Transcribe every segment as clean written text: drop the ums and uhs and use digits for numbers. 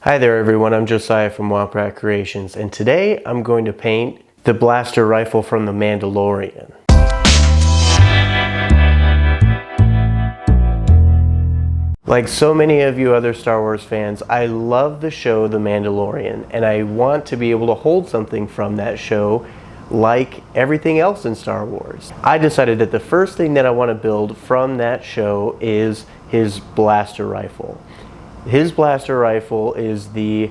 Hi there everyone, I'm Josiah from Wildcat Creations, and today I'm going to paint the blaster rifle from the Mandalorian. Like so many of you other Star Wars fans, I love the show The Mandalorian, and I want to be able to hold something from that show like everything else in Star Wars. I decided that the first thing that I want to build from that show is his blaster rifle. His blaster rifle is the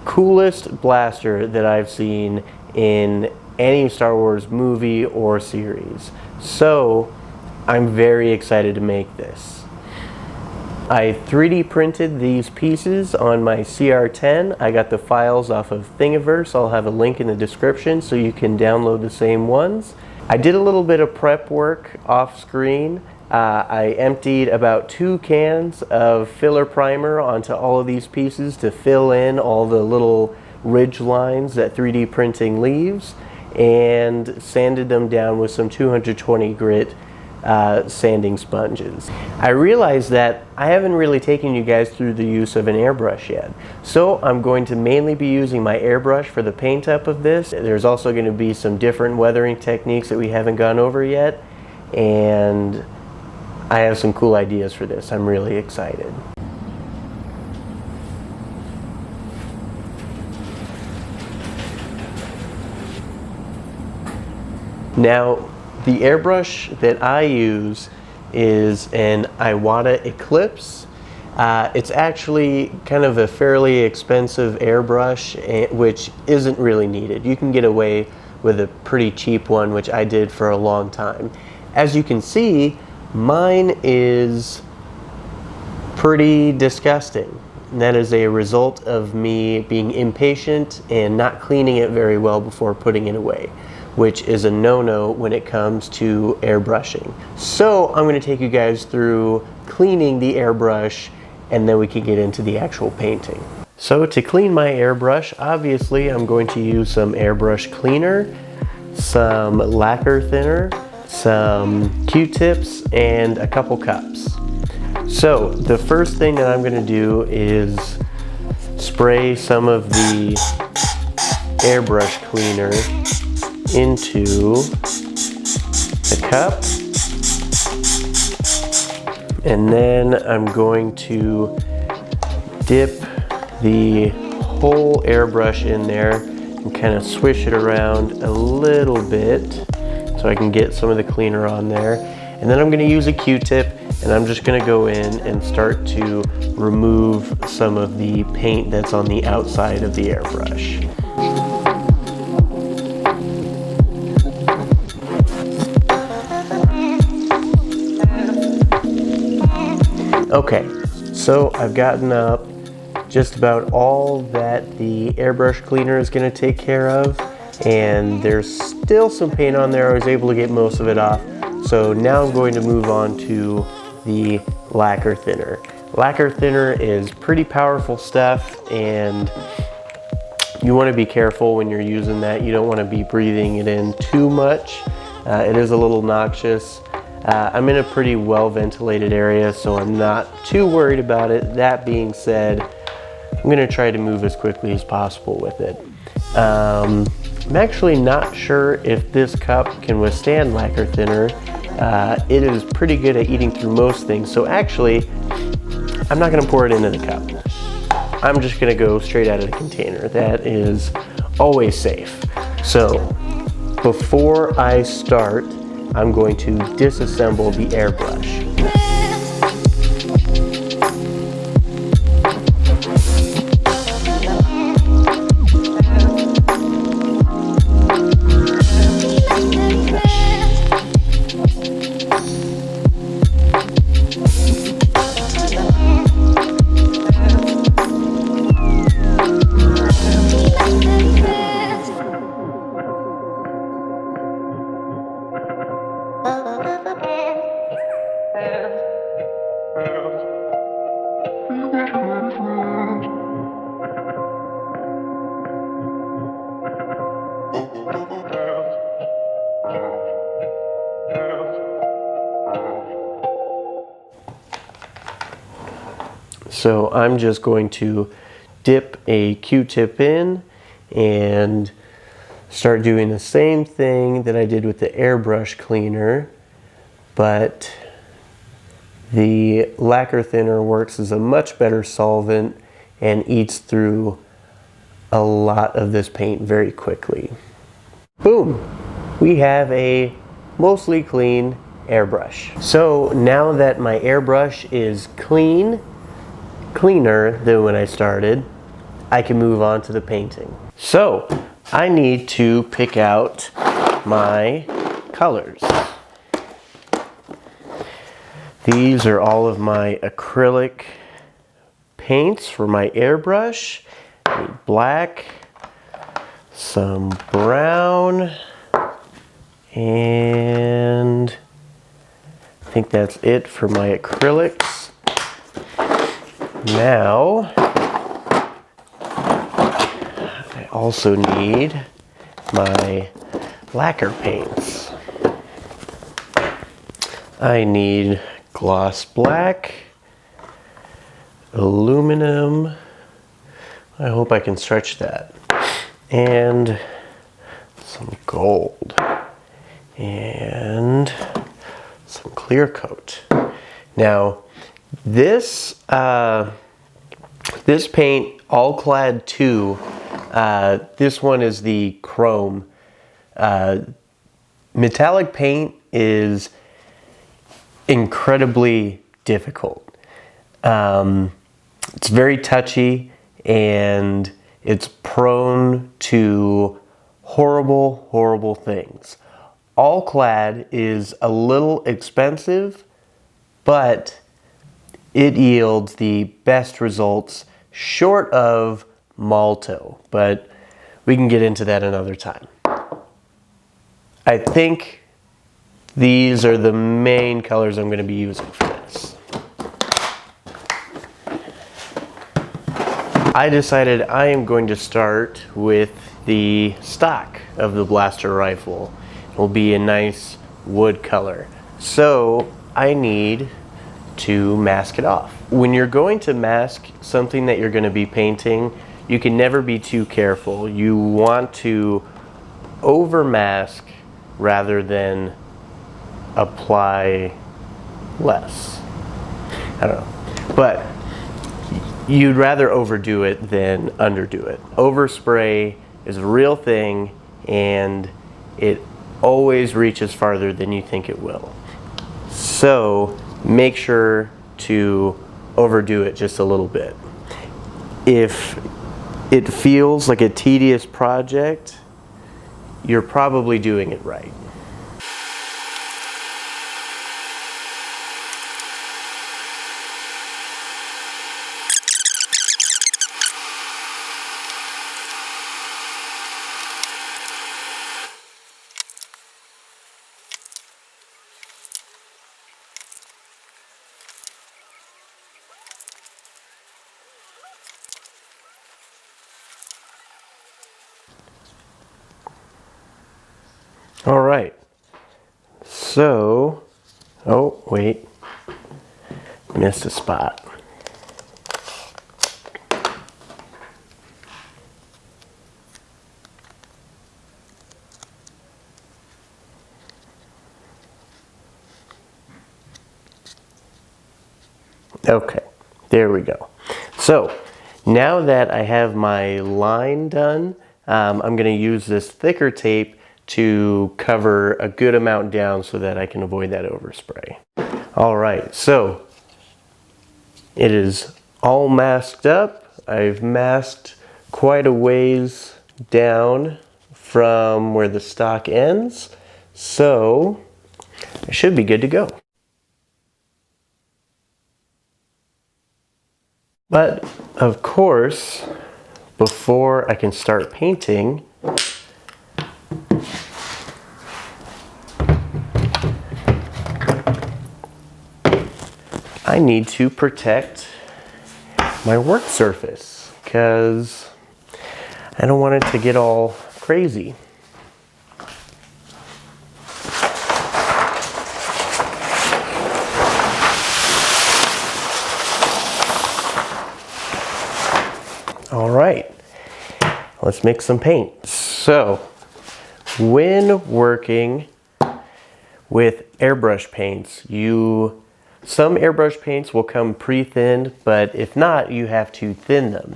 coolest blaster that I've seen in any Star Wars movie or series. So I'm very excited to make this. I 3D printed these pieces on my CR10. I got the files off of Thingiverse. I'll have a link in the description so you can download the same ones. I did a little bit of prep work off screen. I emptied about 2 cans of filler primer onto all of these pieces to fill in all the little ridge lines that 3D printing leaves, and sanded them down with some 220 grit sanding sponges. I realized that I haven't really taken you guys through the use of an airbrush yet, so I'm going to mainly be using my airbrush for the paint up of this. There's also going to be some different weathering techniques that we haven't gone over yet, and I have some cool ideas for this. I'm really excited. Now, the airbrush that I use is an Iwata Eclipse. It's actually kind of a fairly expensive airbrush, which isn't really needed. You can get away with a pretty cheap one, which I did for a long time. As you can see, mine is pretty disgusting. And that is a result of me being impatient and not cleaning it very well before putting it away, which is a no-no when it comes to airbrushing. So I'm going to take you guys through cleaning the airbrush, and then we can get into the actual painting. So to clean my airbrush, obviously I'm going to use some airbrush cleaner, some lacquer thinner, some Q-tips, and a couple cups. So the first thing that I'm going to do is spray some of the airbrush cleaner into the cup, and then I'm going to dip the whole airbrush in there and kind of swish it around a little bit so I can get some of the cleaner on there. And then I'm going to use a Q-tip, and I'm just going to go in and start to remove some of the paint that's on the outside of the airbrush. Okay, so I've gotten up just about all that the airbrush cleaner is going to take care of, and there's still some paint on there. I was able to get most of it off, so now I'm going to move on to the lacquer thinner. Lacquer thinner is pretty powerful stuff, and you want to be careful when you're using that. You don't want to be breathing it in too much. It is a little noxious. I'm in a pretty well ventilated area, so I'm not too worried about it. That being said, I'm going to try to move as quickly as possible with it. I'm actually not sure if this cup can withstand lacquer thinner. It is pretty good at eating through most things, so actually I'm not going to pour it into the cup. I'm just going to go straight out of the container. That is always safe. So before I start, I'm going to disassemble the airbrush. So I'm just going to dip a Q-tip in and start doing the same thing that I did with the airbrush cleaner, but the lacquer thinner works as a much better solvent and eats through a lot of this paint very quickly. Boom! We have a mostly clean airbrush. So now that my airbrush is cleaner than when I started, I can move on to the painting. So I need to pick out my colors. These are all of my acrylic paints for my airbrush. I need black, some brown, and I think that's it for my acrylics. Now, I also need my lacquer paints. I need gloss black, aluminum, I hope I can stretch that, and some gold, and some clear coat. Now, this paint, All Clad 2, this one is the chrome. Metallic paint is incredibly difficult. It's very touchy and it's prone to horrible things. All Clad is a little expensive, but it yields the best results short of Malto, but we can get into that another time. I think these are the main colors I'm going to be using for this. I decided I am going to start with the stock of the blaster rifle. It will be a nice wood color. So I need to mask it off. When you're going to mask something that you're going to be painting, you can never be too careful. You want to over mask rather than apply less. I don't know. But you'd rather overdo it than underdo it. Overspray is a real thing and it always reaches farther than you think it will. So make sure to overdo it just a little bit. If it feels like a tedious project, you're probably doing it right. All right, so, oh wait, missed a spot. Okay, there we go. So now that I have my line done, I'm going to use this thicker tape to cover a good amount down so that I can avoid that overspray. All right, so it is all masked up. I've masked quite a ways down from where the stock ends, so I should be good to go. But of course, before I can start painting, I need to protect my work surface because I don't want it to get all crazy. All right, let's mix some paint. So, when working with airbrush paints, some airbrush paints will come pre-thinned, but if not, you have to thin them.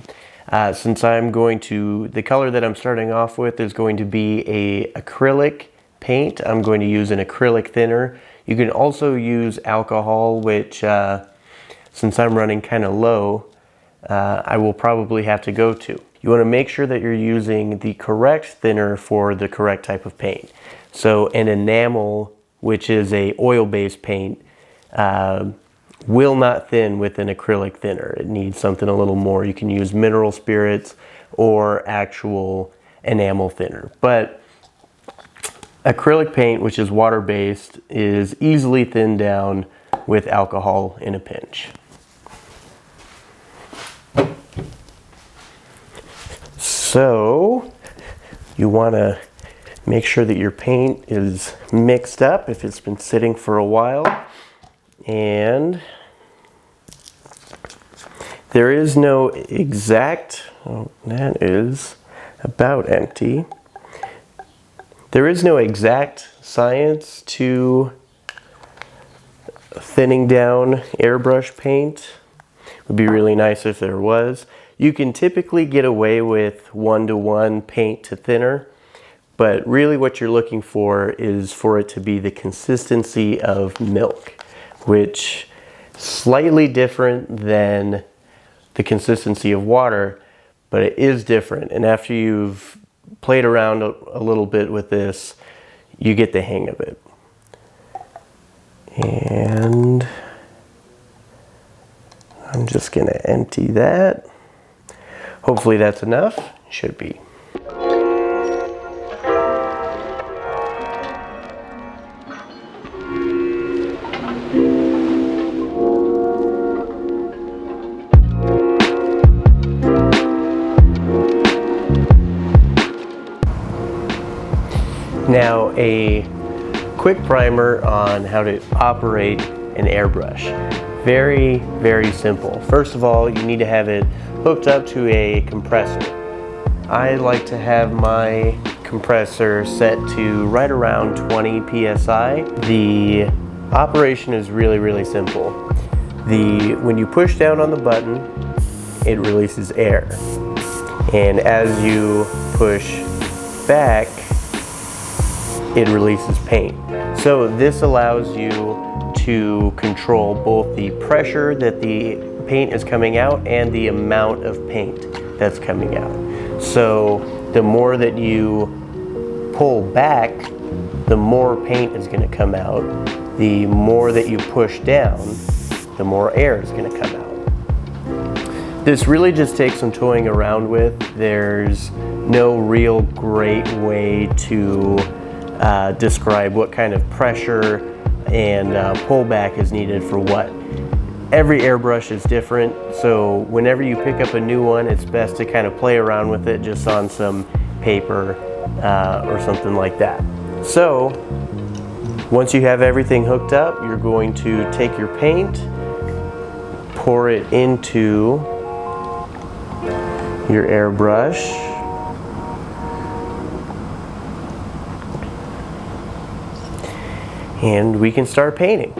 Since the color that I'm starting off with is going to be a acrylic paint, I'm going to use an acrylic thinner. You can also use alcohol, which since I'm running kind of low, I will probably have to go to. You want to make sure that you're using the correct thinner for the correct type of paint. So an enamel, which is a oil-based paint, will not thin with an acrylic thinner. It needs something a little more. You can use mineral spirits or actual enamel thinner. But acrylic paint, which is water-based, is easily thinned down with alcohol in a pinch. So you want to make sure that your paint is mixed up if it's been sitting for a while. And there is no exact, that is about empty. There is no exact science to thinning down airbrush paint. It would be really nice if there was. You can typically get away with 1-to-1 paint to thinner, but really what you're looking for is for it to be the consistency of milk, which is slightly different than the consistency of water, but it is different. And after you've played around a little bit with this, you get the hang of it. And I'm just going to empty that. Hopefully that's enough. Should be. Now, a quick primer on how to operate an airbrush. Very, very simple. First of all, you need to have it hooked up to a compressor. I like to have my compressor set to right around 20 psi. The operation is really, really simple. When you push down on the button, it releases air. And as you push back, it releases paint. So this allows you to control both the pressure that the paint is coming out and the amount of paint that's coming out. So the more that you pull back, the more paint is going to come out. The more that you push down, the more air is going to come out. This really just takes some toying around with. There's no real great way to describe what kind of pressure and pullback is needed for what. Every airbrush is different, so whenever you pick up a new one, it's best to kind of play around with it just on some paper or something like that. So once you have everything hooked up, you're going to take your paint, pour it into your airbrush, and we can start painting.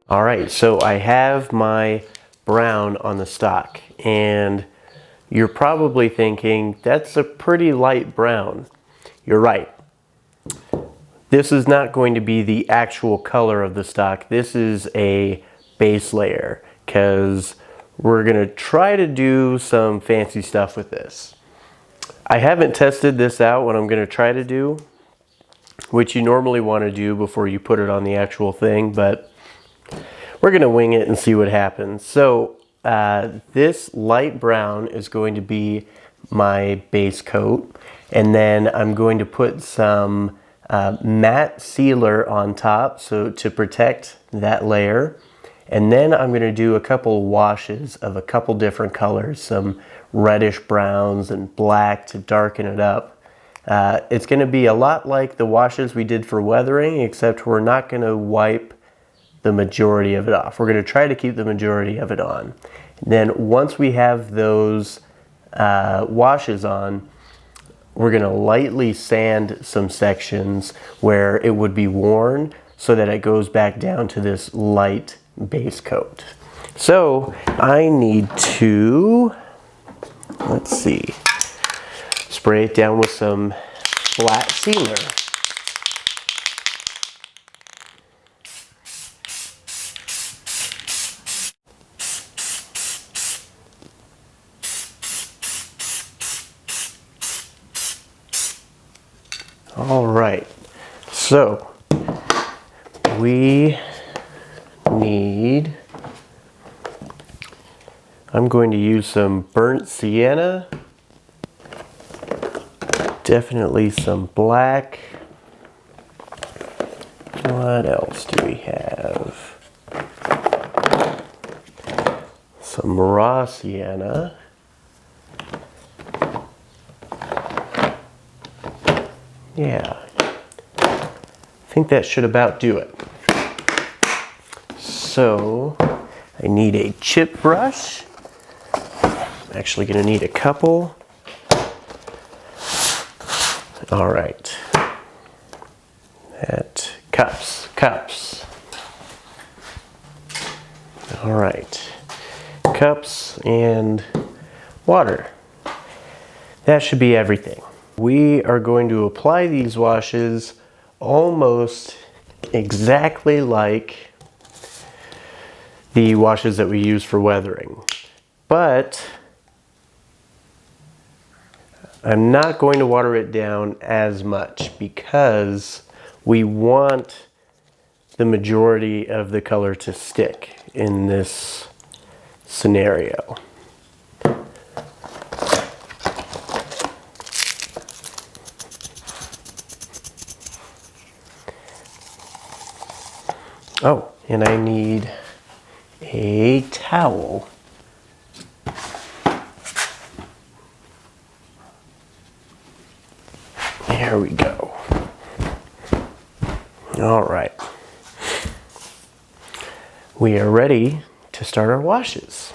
All right, so I have my brown on the stock, and you're probably thinking, that's a pretty light brown. You're right. This is not going to be the actual color of the stock. This is a base layer, because we're gonna try to do some fancy stuff with this. I haven't tested this out, what I'm gonna try to do, which you normally wanna do before you put it on the actual thing, but we're gonna wing it and see what happens. So this light brown is going to be my base coat, and then I'm going to put some matte sealer on top, so to protect that layer. And then I'm going to do a couple washes of a couple different colors, some reddish browns and black to darken it up. It's going to be a lot like the washes we did for weathering, except we're not going to wipe the majority of it off. We're going to try to keep the majority of it on. And then once we have those washes on, we're going to lightly sand some sections where it would be worn so that it goes back down to this light base coat. So I need to, let's see, spray it down with some flat sealer. All right, so we need, I'm going to use some burnt sienna, definitely some black. What else do we have? Some raw sienna. Yeah, I think that should about do it. So I need a chip brush. I'm actually going to need a couple. All right. That cups. All right. Cups and water. That should be everything. We are going to apply these washes almost exactly like the washes that we use for weathering. But I'm not going to water it down as much because we want the majority of the color to stick in this scenario. Oh, and I need a towel. There we go. All right. We are ready to start our washes.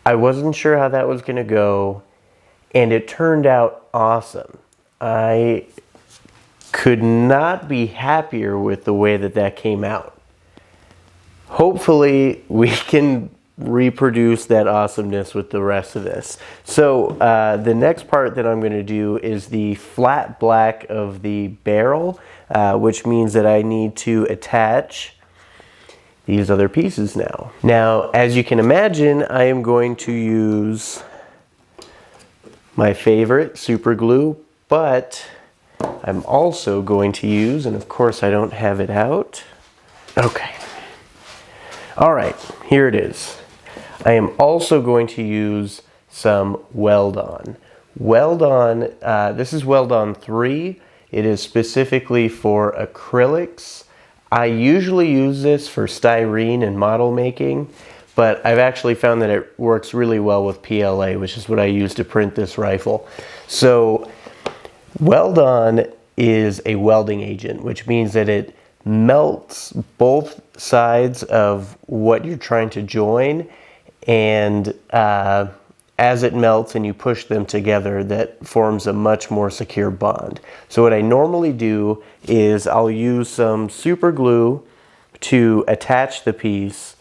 I wasn't sure how that was going to go, and it turned out awesome. I could not be happier with the way that that came out. Hopefully we can reproduce that awesomeness with the rest of this. So the next part that I'm going to do is the flat black of the barrel, which means that I need to attach these other pieces now. Now, as you can imagine, I am going to use my favorite super glue, but I'm also going to use, and of course I don't have it out. Okay. All right, here it is. I am also going to use some Weld On. Weld On, this is Weld On 3. It is specifically for acrylics. I usually use this for styrene and model making, but I've actually found that it works really well with PLA, which is what I use to print this rifle. So Weld On is a welding agent, which means that it melts both sides of what you're trying to join, and as it melts and you push them together, that forms a much more secure bond. So what I normally do is I'll use some super glue to attach the piece,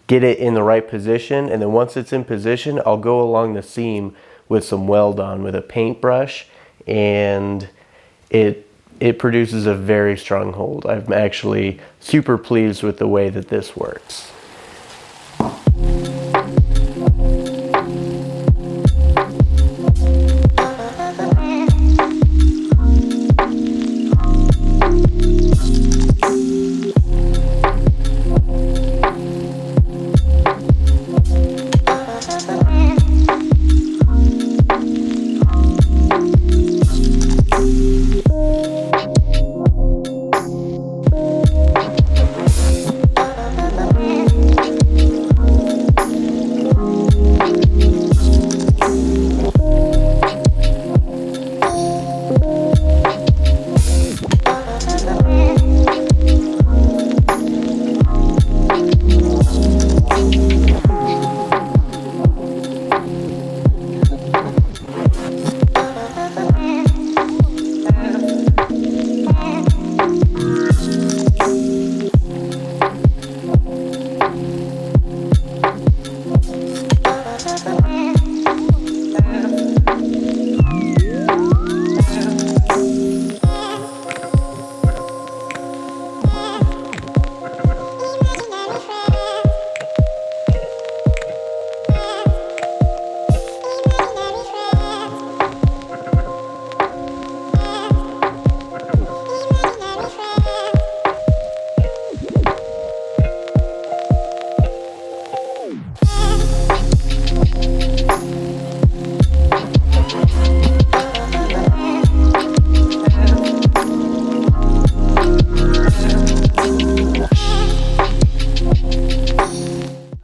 get it in the right position, and then once it's in position, I'll go along the seam with some Weld On with a paintbrush, and it produces a very strong hold. I'm actually super pleased with the way that this works.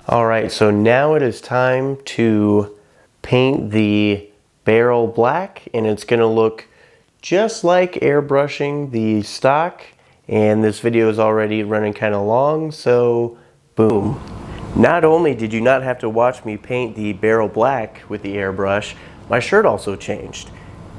Alright, so now it is time to paint the barrel black, and it's going to look just like airbrushing the stock, and this video is already running kind of long, so boom. Not only did you not have to watch me paint the barrel black with the airbrush, my shirt also changed.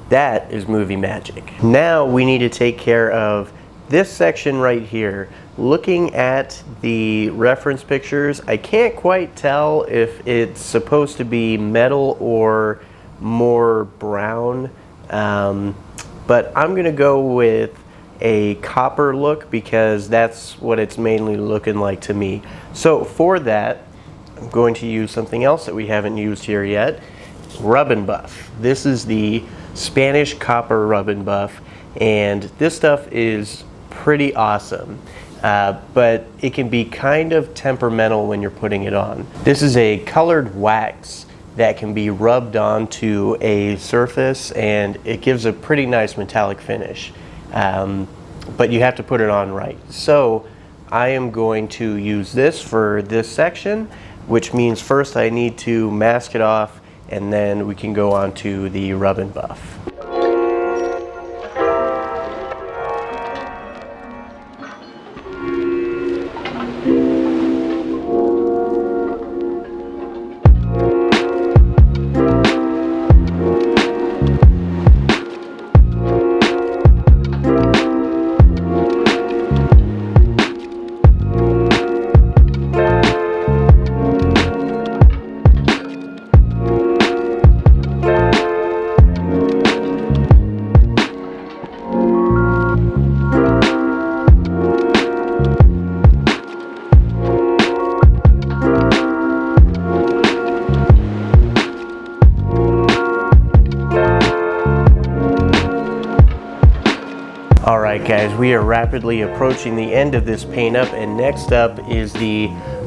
That is movie magic. Now we need to take care of this section right here. Looking at the reference pictures, I can't quite tell if it's supposed to be metal or more brown, but I'm gonna go with a copper look because that's what it's mainly looking like to me. So for that, I'm going to use something else that we haven't used here yet, Rub and Buff. This is the Spanish copper Rub and Buff, and this stuff is pretty awesome. But it can be kind of temperamental when you're putting it on. This is a colored wax that can be rubbed onto a surface, and it gives a pretty nice metallic finish. But you have to put it on right. So I am going to use this for this section, which means first I need to mask it off, and then we can go on to the Rub and Buff. Alright guys, we are rapidly approaching the end of this paint up, and next up is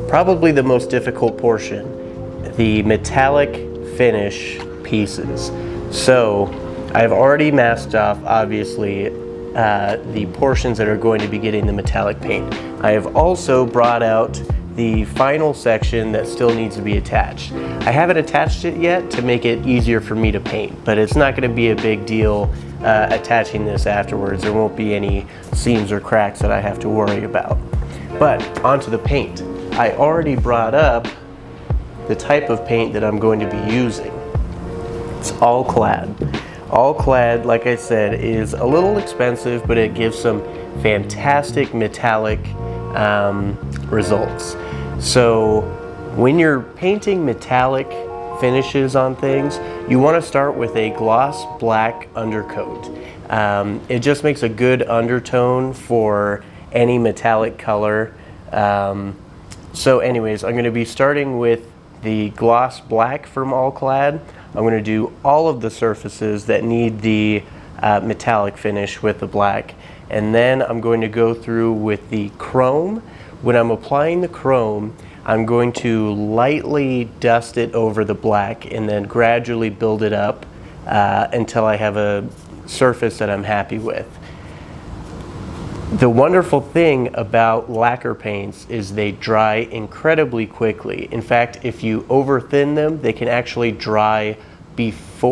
probably the most difficult portion, the metallic finish pieces. So I've already masked off, obviously, the portions that are going to be getting the metallic paint. I have also brought out the final section that still needs to be attached. I haven't attached it yet to make it easier for me to paint, but it's not going to be a big deal attaching this afterwards. There won't be any seams or cracks that I have to worry about. But onto the paint. I already brought up the type of paint that I'm going to be using. It's all clad. All clad, like I said, is a little expensive, but it gives some fantastic metallic results. So when you're painting metallic finishes on things, you want to start with a gloss black undercoat. It just makes a good undertone for any metallic color. So anyways, I'm going to be starting with the gloss black from All Clad. I'm going to do all of the surfaces that need the metallic finish with the black, and then I'm going to go through with the chrome. When I'm applying the chrome, I'm going to lightly dust it over the black and then gradually build it up until I have a surface that I'm happy with. The wonderful thing about lacquer paints is they dry incredibly quickly. In fact, if you over thin them, they can actually dry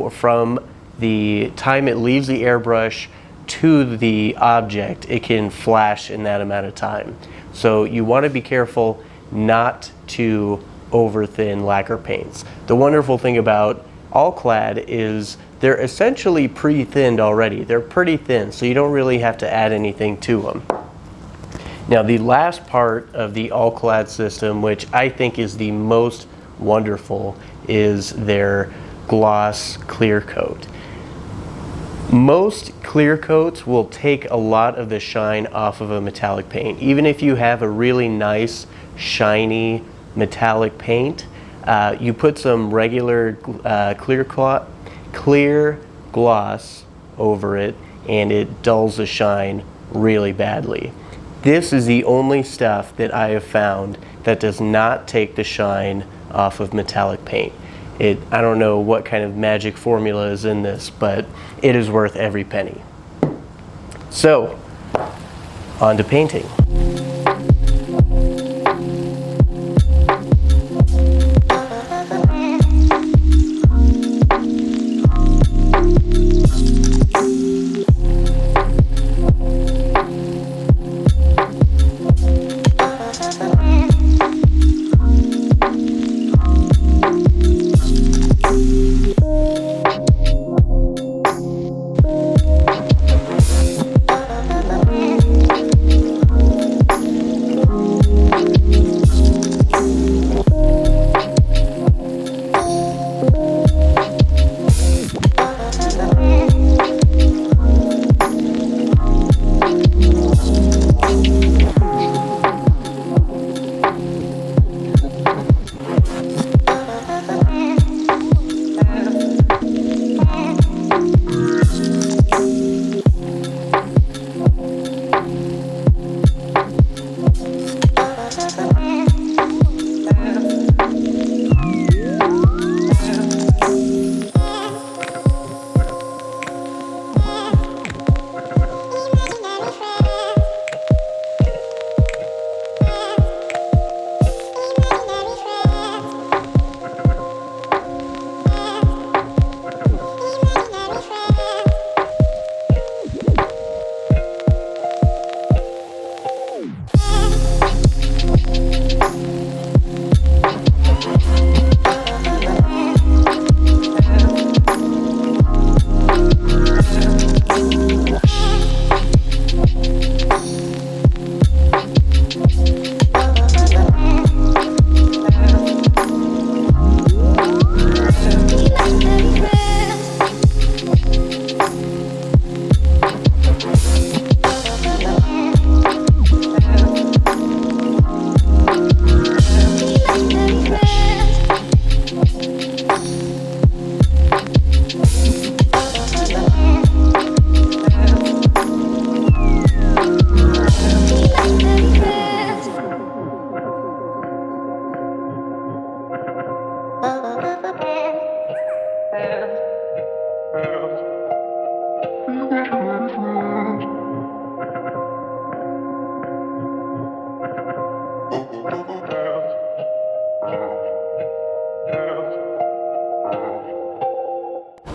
from the time it leaves the airbrush to the object. It can flash in that amount of time. So you want to be careful not to over thin lacquer paints. The wonderful thing about All Clad is they're essentially pre-thinned already. They're pretty thin, so you don't really have to add anything to them. Now the last part of the All Clad system, which I think is the most wonderful, is their gloss clear coat. Most clear coats will take a lot of the shine off of a metallic paint. Even if you have a really nice shiny metallic paint, you put some regular clear gloss over it and it dulls the shine really badly. This is the only stuff that I have found that does not take the shine off of metallic paint. I don't know what kind of magic formula is in this, but it is worth every penny. So, on to painting.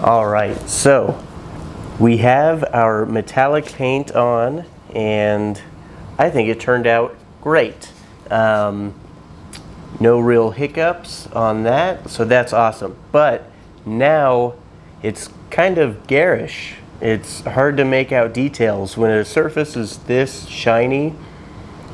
All right, so we have our metallic paint on, and I think it turned out great. No real hiccups on that, so that's awesome. But now it's kind of garish. It's hard to make out details. When a surface is this shiny,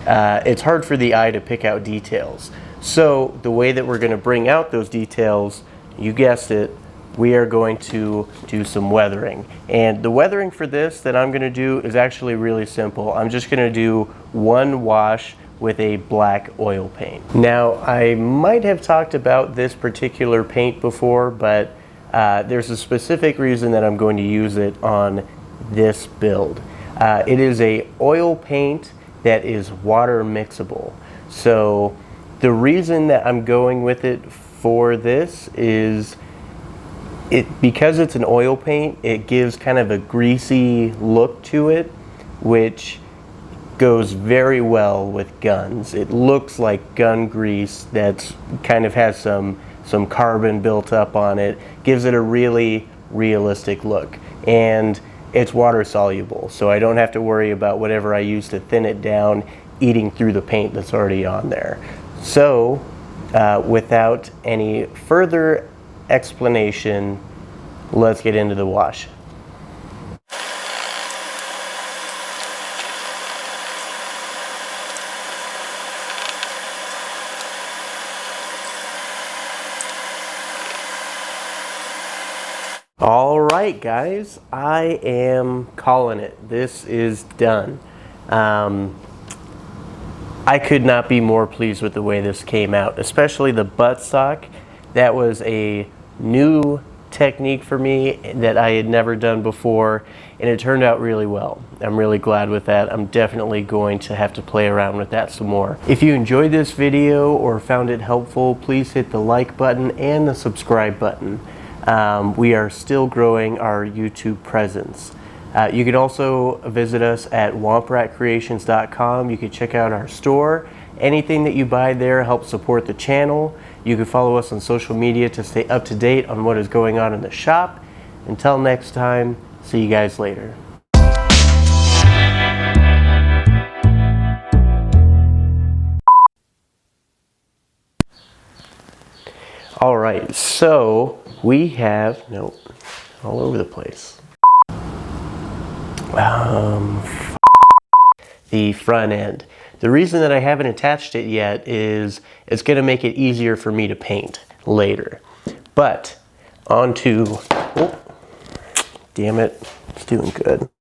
it's hard for the eye to pick out details. So the way that we're going to bring out those details, you guessed it, we are going to do some weathering. And the weathering for this that I'm going to do is actually really simple. I'm just going to do one wash with a black oil paint. Now, I might have talked about this particular paint before, but there's a specific reason that I'm going to use it on this build. It is a oil paint that is water mixable. So the reason that I'm going with it for this is because it's an oil paint, it gives kind of a greasy look to it, which goes very well with guns. It looks like gun grease that's kind of has some carbon built up on it, gives it a really realistic look. And it's water soluble, so I don't have to worry about whatever I use to thin it down eating through the paint that's already on there. So without any further explanation, let's get into the wash. All right, guys, I am calling it. This is done. I could not be more pleased with the way this came out, especially the buttstock. That was a new technique for me that I had never done before, and it turned out really well. I'm really glad with that. I'm definitely going to have to play around with that some more. If you enjoyed this video or found it helpful, please hit the like button and the subscribe button. We are still growing our YouTube presence. You can also visit us at wompratcreations.com. You can check out our store. Anything that you buy there helps support the channel. You can follow us on social media to stay up to date on what is going on in the shop. Until next time, see you guys later. All right, so we have, nope, all over the place. The front end. The reason that I haven't attached it yet is it's going to make it easier for me to paint later. But on to, oh, damn it, it's doing good.